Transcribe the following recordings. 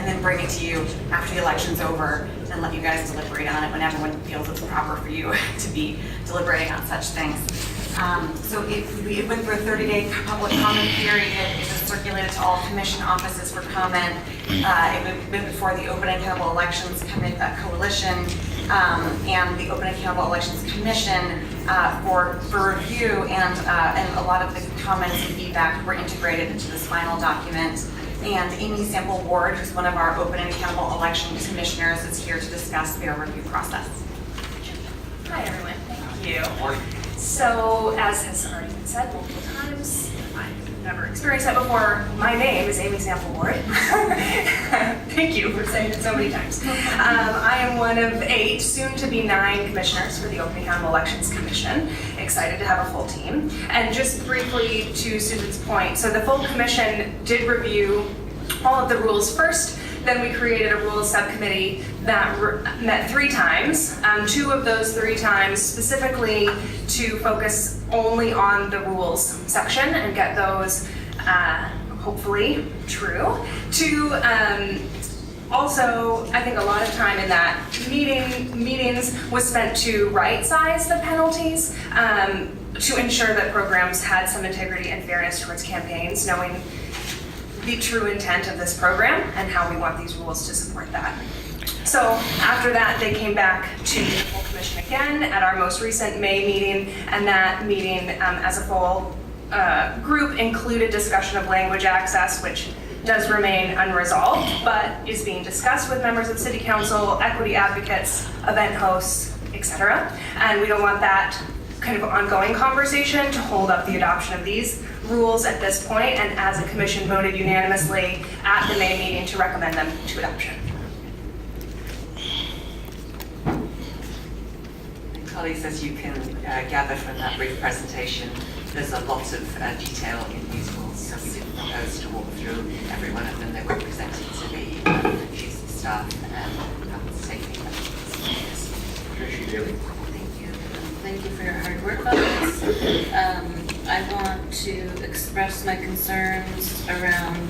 and then bring it to you after the election's over and let you guys deliberate on it when everyone feels it's proper for you to be deliberating on such things. So it went through a 30-day public comment period. It was circulated to all commission offices for comment. It went before the Open and Accountable Elections Coalition and the Open and Accountable Elections Commission for review, and a lot of the comments and feedback were integrated into this final document. And Amy Sample Ward, who's one of our Open and Accountable Elections Commissioners, is here to discuss their review process. Hi everyone, thank you. So, as has already been said multiple times, I've never experienced that before. My name is Amy Sample Ward. Thank you for saying it so many times. I am one of 8, soon to be 9 commissioners for the Open and Accountable Elections Commission. Excited to have a full team. And just briefly to Susan's point, so the full commission did review all of the rules first. Then we created a rules subcommittee that met 3 times, 2 of those 3 times specifically to focus only on the rules section and get those hopefully true. 2, also, I think a lot of time in that meetings was spent to right-size the penalties to ensure that programs had some integrity and fairness towards campaigns, knowing the true intent of this program and how we want these rules to support that. So after that, they came back to the full commission again at our most recent May meeting, and that meeting as a full group included discussion of language access, which does remain unresolved, but is being discussed with members of City Council, equity advocates, event hosts, etc. And we don't want that kind of ongoing conversation to hold up the adoption of these rules at this point, and as a commission voted unanimously at the May meeting to recommend them to adoption. Colleagues, as you can gather from that brief presentation, there's a lot of detail in these rules, so we didn't propose to walk through every one of them. They were presented to the chiefs of staff and take any questions. Tracy Daly. Thank you. Thank you for your hard work on this. I want to express my concerns around,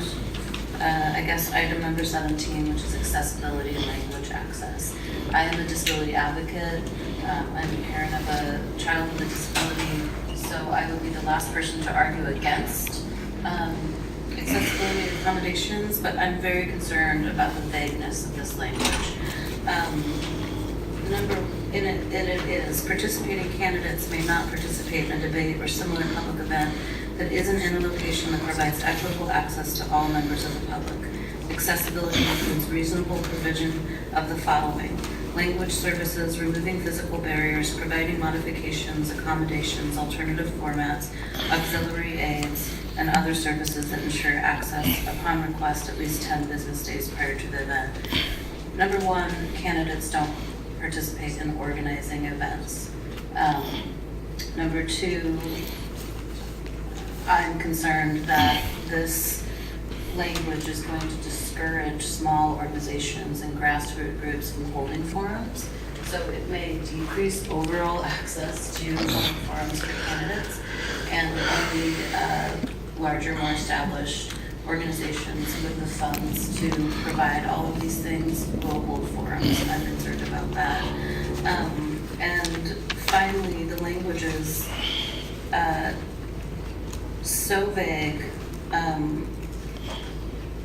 I guess, item number 17, which is accessibility and language access. I am a disability advocate. I'm a parent of a child with a disability, so I would be the last person to argue against accessibility accommodations, but I'm very concerned about the vagueness of this language. It is participating candidates may not participate in a debate or similar public event that isn't in a location that provides equitable access to all members of the public. Accessibility includes reasonable provision of the following: language services, removing physical barriers, providing modifications, accommodations, alternative formats, auxiliary aids, and other services that ensure access upon request at least 10 business days prior to the event. Number 1, candidates don't participate in organizing events. Number 2, I'm concerned that this language is going to discourage small organizations and grassroots groups from holding forums. So it may decrease overall access to holding forums for candidates, and only larger, more established organizations with the funds to provide all of these things will hold forums. I'm concerned about that. And finally, the language is so vague.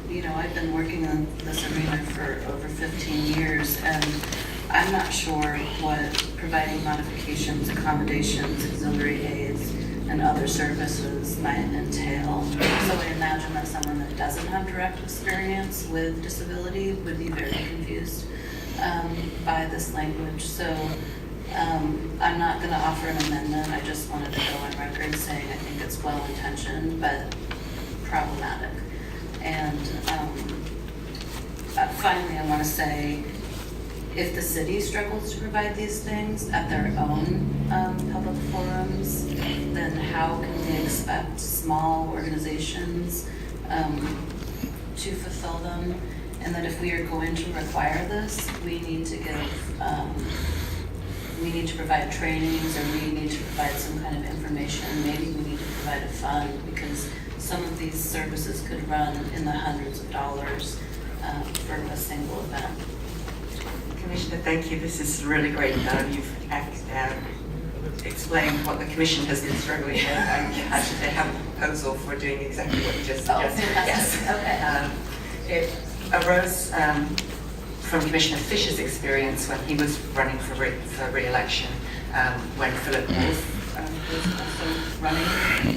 You know, I've been working in this arena for over 15 years, and I'm not sure what providing modifications, accommodations, auxiliary aids, and other services might entail. So I imagine that someone that doesn't have direct experience with disability would be very confused by this language. So I'm not going to offer an amendment. I just wanted to go on record saying I think it's well-intentioned but problematic. And finally, I want to say, if the city struggles to provide these things at their own public forums, then how can we expect small organizations to fulfill them? And that if we are going to require this, we need to give, we need to provide trainings, or we need to provide some kind of information. Maybe we need to provide a fund, because some of these services could run in the hundreds of dollars for a single event. Commissioner, thank you. This is really great. You've explained what the Commission has been struggling with. I actually have a proposal for doing exactly what you just Oh, suggested. fantastic. Yes. It arose from Commissioner Fisher's experience when he was running for re-election, when Philip Wolf was also running,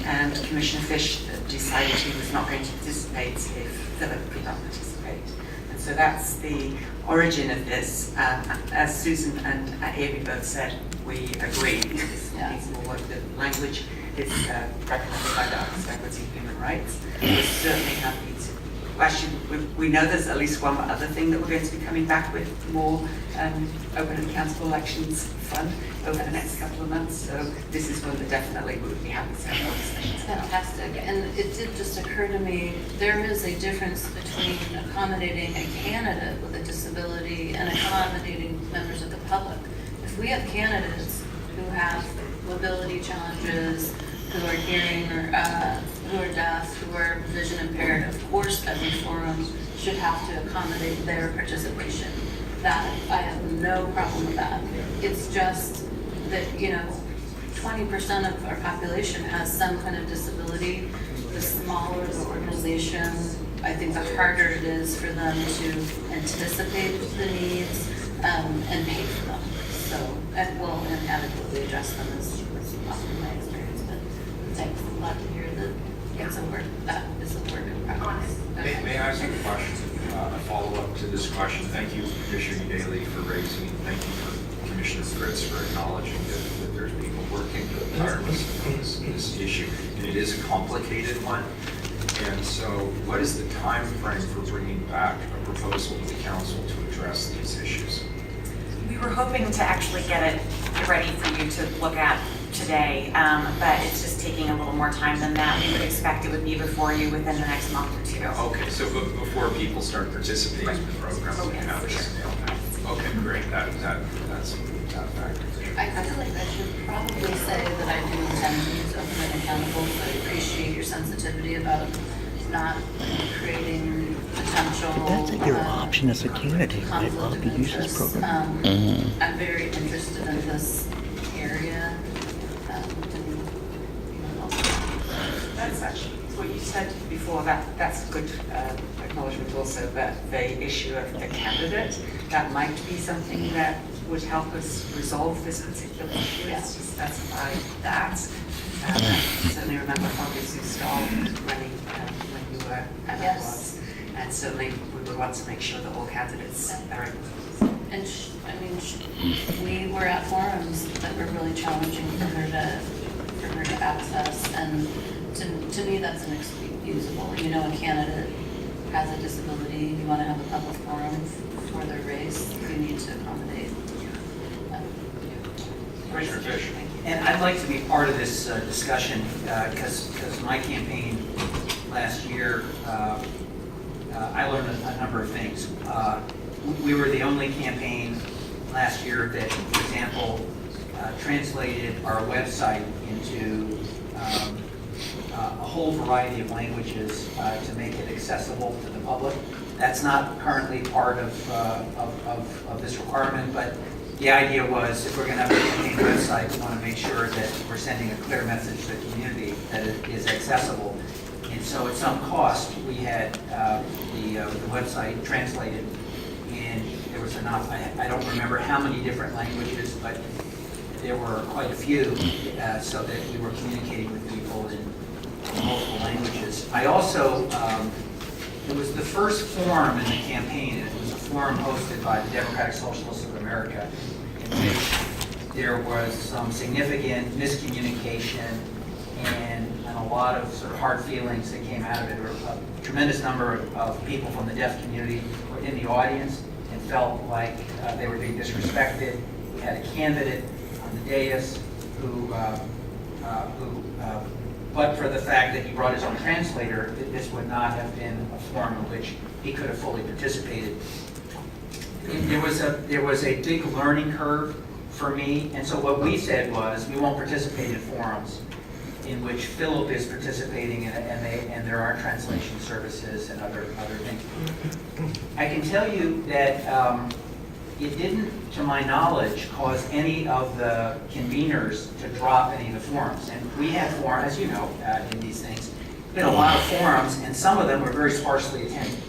and Commissioner Fish decided he was not going to participate if Philip could not participate. And so that's the origin of this. As Susan and Amy both said, we agree this needs more work. The language is recommended by the Office of Equity and Human Rights. We're certainly happy to. Actually, we know there's at least one other thing that we're going to be coming back with, more open and accountable elections fund over the next couple of months. So this is one that definitely we would be happy to have more discussions about. Fantastic. And it did just occur to me, there is a difference between accommodating a candidate with a disability and accommodating members of the public. If we have candidates who have mobility challenges, who are hearing or who are deaf, who are vision impaired, of course every forum should have to accommodate their participation. That, I have no problem with that. It's just that, 20% of our population has some kind of disability. The smaller the organization, I think the harder it is for them to anticipate the needs and pay for them. So, and will inadequately address them is often my experience, but thanks, I'm glad to hear that that is a work in progress. Okay. May I ask a question, a follow-up to this question? Thank you, Commissioner Daly, for raising, thank you for Commissioner Fritz for acknowledging that there's people working tirelessly on this issue. And it is a complicated one. And so what is the time frame for bringing back a proposal to the council to address these issues? We were hoping to actually get it ready for you to look at today, but it's just taking a little more time than that. We would expect it would be before you within the next month or two. Okay, so before people start participating in the program, we can have this. Okay, great. That's that factor. I feel like I should probably say that I do intend to use open and accountable, but I appreciate your sensitivity about not creating potential. That's your option as a candidate, right, conflict Bob, to of use this interest. program? I'm very interested in this area. That's actually what you said before, that's a good acknowledgement also, but the issue of the candidate, that might be something that would help us resolve this particular issue, is to specify that. I certainly remember Fabrice Stahl running when you were at Yes. was, and certainly we would want to make sure that all candidates are able to. And we were at forums that were really challenging for her to access, and to me, that's inexcusable. A candidate has a disability, you want to have a public forum for their race, you need to accommodate. Commissioner Fish. And I'd like to be part of this discussion because my campaign last year, I learned a number of things. We were the only campaign last year that, for example, translated our website into a whole variety of languages to make it accessible to the public. That's not currently part of this requirement, but the idea was if we're going to have a campaign website, we want to make sure that we're sending a clear message to the community that it is accessible. And so at some cost, we had the website translated, and there was enough, I don't remember how many different languages, but there were quite a few, so that we were communicating with people in multiple languages. I also, it was the first forum in the campaign, and it was a forum hosted by the Democratic Socialists of America, in which there was some significant miscommunication and a lot of sort of hard feelings that came out of it. A tremendous number of people from the deaf community were in the audience and felt like they were being disrespected. We had a candidate on the dais who but for the fact that he brought his own translator, this would not have been a forum in which he could have fully participated. There was a big learning curve for me, and so what we said was we won't participate in forums in which Philip is participating in it, and there are translation services and other things. I can tell you that it didn't, to my knowledge, cause any of the conveners to drop any of the forums. And we have forums, as you know, in these things, been a lot of forums, and some of them were very sparsely attended.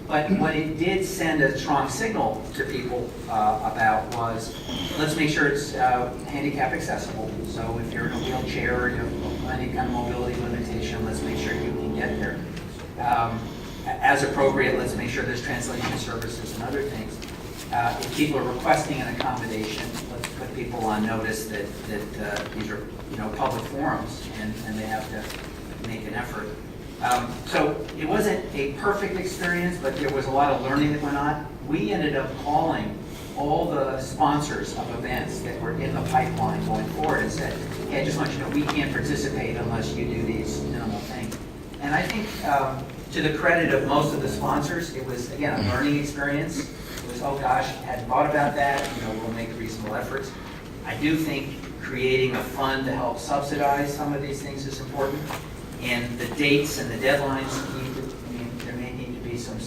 But what it did send a strong signal to people about was, let's make sure it's handicap accessible. So if you're in a wheelchair or you have any kind of mobility limitation, let's make sure you can get there. As appropriate, let's make sure there's translation services and other things. If people are requesting an accommodation, let's put people on notice that these are, public forums and they have to make an effort. So it wasn't a perfect experience, but there was a lot of learning that went on. We ended up calling all the sponsors of events that were in the pipeline going forward and said, hey, I just want you to know we can't participate unless you do these minimal things. And I think to the credit of most of the sponsors, it was, again, a learning experience. It was, oh gosh, hadn't thought about that, we'll make reasonable efforts. I do think creating a fund to help subsidize some of these things is important. And the dates and the deadlines, there may need to be some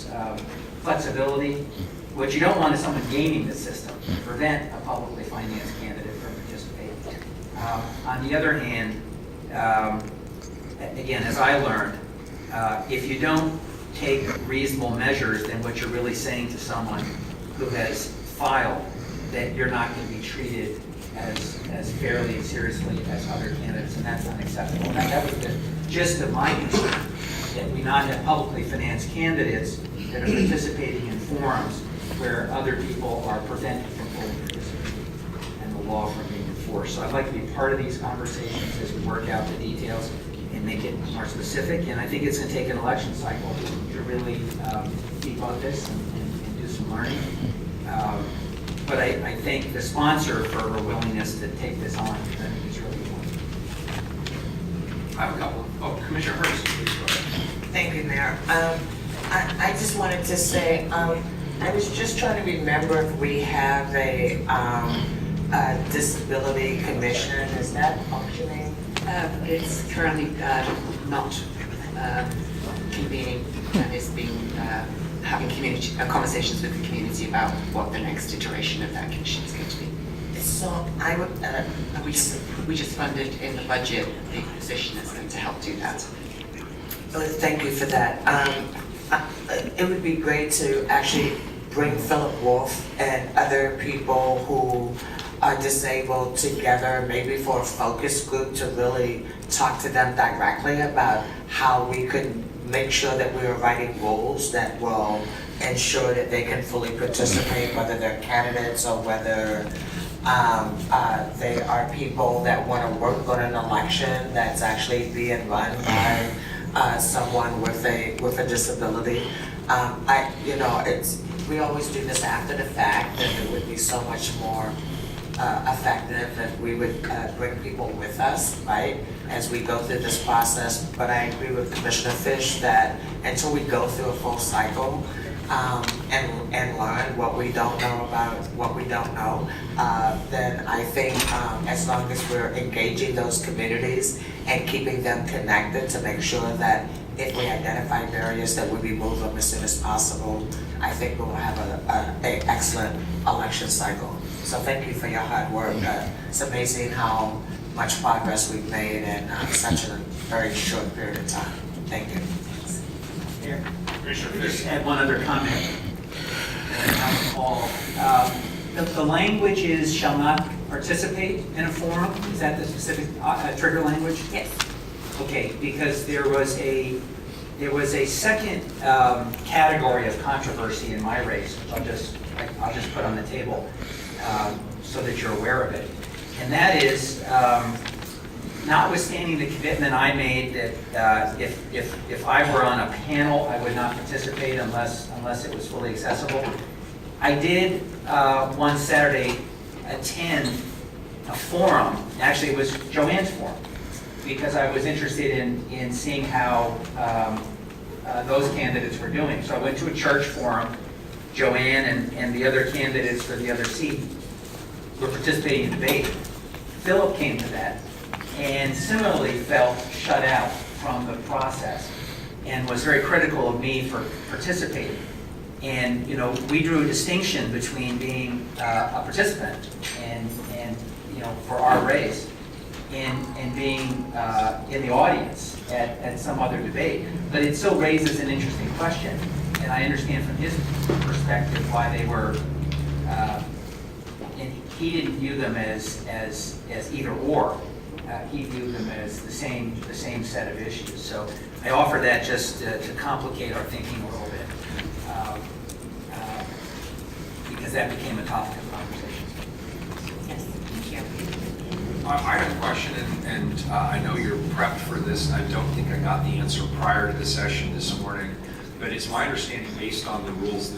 flexibility. What you don't want is someone gaming the system to prevent a publicly financed candidate from participating. On the other hand, again, as I learned, if you don't take reasonable measures, then what you're really saying to someone who has filed that you're not going to be treated as fairly and seriously as other candidates, and that's unacceptable. Now, that was the gist of my concern, that we not have publicly financed candidates that are participating in forums where other people are prevented from fully participating and the law from being enforced. So I'd like to be part of these conversations as we work out the details and make it more specific. And I think it's going to take an election cycle to really debug this and do some learning. But I thank the sponsor for her willingness to take this on. I think it's really important. I have a couple. Commissioner Hurst, please go ahead. Thank you, Mayor. I just wanted to say, I was just trying to remember if we have a disability commission. Is that functioning? It's currently not convening and is being having conversations with the community about what the next iteration of that commission is going to be. So I would, We just funded in the budget the position that's going to help do that. thank you for that. It would be great to actually bring Philip Wolf and other people who are disabled together, maybe for a focus group to really talk to them directly about how we could make sure that we are writing rules that will ensure that they can fully participate, whether they're candidates or whether they are people that want to work on an election that's actually being run by someone with a disability. We always do this after the fact, and it would be so much more effective if we would bring people with us, right, as we go through this process. But I agree with Commissioner Fish that until we go through a full cycle and learn what we don't know about what we don't know, then I think as long as we're engaging those communities and keeping them connected to make sure that if we identify barriers that we remove them as soon as possible, I think we'll have an excellent election cycle. So thank you for your hard work. It's amazing how much progress we've made in such a very short period of time. Thank you. Here. Commissioner Just Fish. add one other comment. The language is shall not participate in a forum. Is that the specific trigger language? Yes. Okay, because there was a second category of controversy in my race, which I'll just put on the table so that you're aware of it. And that is, notwithstanding the commitment I made that if I were on a panel, I would not participate unless it was fully accessible. I did one Saturday attend a forum. Actually, it was Joanne's forum, because I was interested in seeing how those candidates were doing. So I went to a church forum. Joanne and the other candidates for the other seat were participating in debate. Philip came to that, and similarly felt shut out from the process and was very critical of me for participating. And, you know, we drew a distinction between being a participant and, you know, for our race and being in the audience at some other debate. But it still raises an interesting question. And I understand from his perspective why they were, and he didn't view them as either or. He viewed them as the same set of issues. So I offer that just to complicate our thinking a little bit. Because that became a topic of conversation. Yes, thank you. I have a question, and I know you're prepped for this. I don't think I got the answer prior to the session this morning, but it's my understanding, based on the rules that